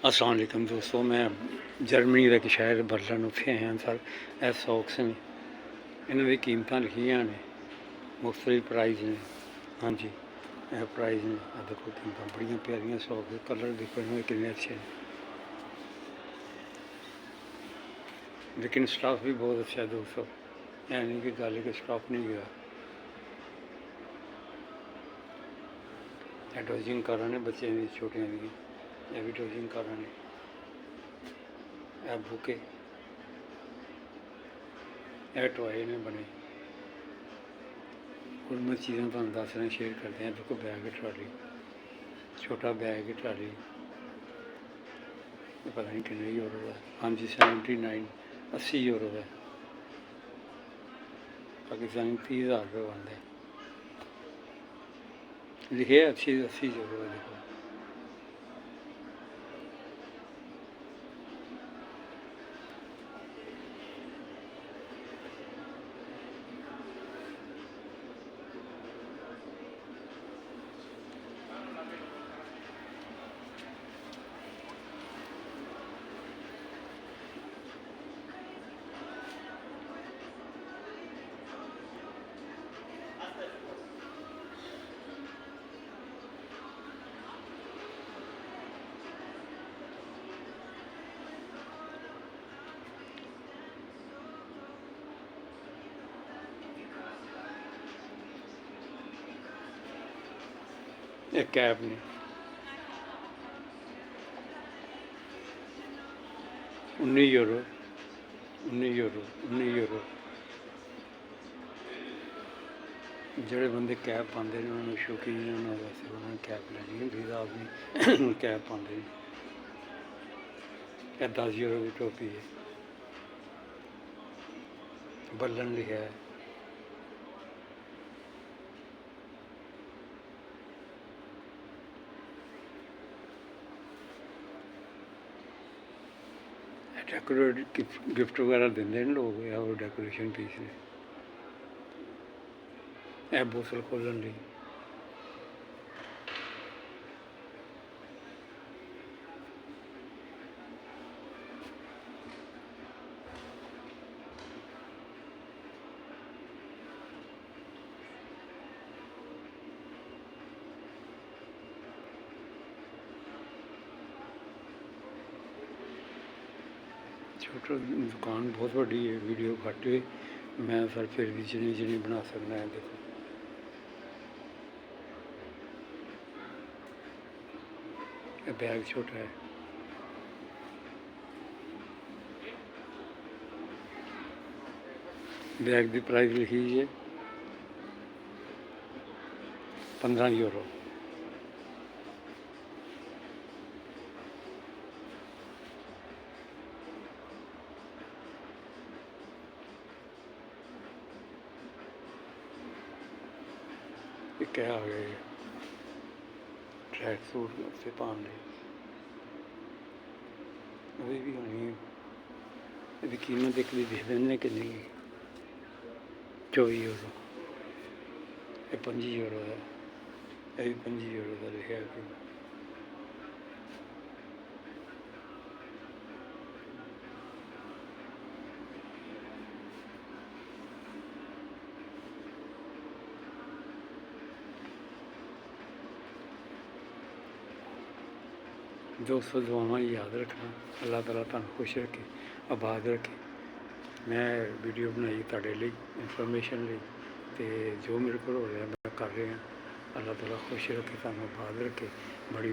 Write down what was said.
अस्सलाम वालेकुम दोस्तों, मैं जर्मनी के एक शहर बर्लिन उत्थे आया सर। ਇਹ ਸੌਕਸ ਨੇ, ਇਹਨਾਂ ਦੀ ਕੀਮਤਾਂ ਲਿਖੀਆਂ ਨੇ, ਮੁਖਤਲਿਫ ਪ੍ਰਾਈਜ਼ ਨੇ। ਹਾਂਜੀ, ਇਹ ਪ੍ਰਾਈਜ਼ ਨੇ। ਆ ਦੇਖੋ ਕੀਮਤਾਂ ਬੜੀਆਂ ਪਿਆਰੀਆਂ ਸੌਕਸ ਦੇ, ਕਲਰ ਦੇਖੋ ਇਹਨਾਂ ਦੇ ਕਿੰਨੇ ਅੱਛੇ ਨੇ। लेकिन स्टाफ भी बहुत अच्छा है दोस्तों, ऐ नहीं कि गल कि स्टाफ नहीं गया। डोजिंग कारां ने बच्चों दी छोटियां दी, यह भी डोजिंग कारां ने। बुके टॉय ने बने। और मैं चीज़ें तुहानूं दस रहा, शेयर करते हैं। देखो बैग ट्राली, छोटा बैग ट्राली, पता नहीं कितने यूरो है। हाँ जी, 79 80 यूरो है। पाकिस्तानी 30,000 रुपये बनते हैं। लिखे 80 यूरो है। देखो एक कैब ने 19 यूरो। ਜਿਹੜੇ ਬੰਦੇ ਕੈਬ ਪਾਉਂਦੇ ਨੇ, ਉਹਨਾਂ ਨੂੰ ਸ਼ੌਕੀਨ ਨੇ, ਉਹਨਾਂ ਵਾਸਤੇ ਉਹਨਾਂ ਨੇ ਕੈਬ ਲੈਣੀ ਹੁੰਦੀ ਹੈ। ਆਦਮੀ ਕੈਬ ਪਾਉਂਦੇ ਨੇ। ਇਹ 10 यूरो ਦੀ ਟੋਪੀ ਹੈ, ਬਰਲਿਨ ਲਿਖਿਆ ਹੈ। डेकोरेट गिफ्ट वगैरह देंगे ना लोग, और डेकोरेशन पीस ने। यह बोतल खोलन ली, छोटा दुकान बहुत बड़ी है। वीडियो घट है, मैं सर फिर भी जिन्हें बना सकना है। देखो ये बैग छोटा है। बैग की प्राइस लिखी है 15 यूरो। क्या आ गए ट्रैक सूट से पाने भी होनी है। यदि कीमत एक देख देने कि नहीं, 24 यूरो। ये 25 यूरो है, ये भी 25 यूरो का लिखा है। दोस्तों दुआवां याद रखना। अल्लाह ताला तुहानूं खुश रखे, आबाद रखे। मैं वीडियो बनाई तुहाडे लई, इनफॉर्मेशन लई, ते जो मेरे को हो रहा मैं कर रहा। अल्लाह ताला खुश रखे, तुहानूं आबाद रखे। बड़ी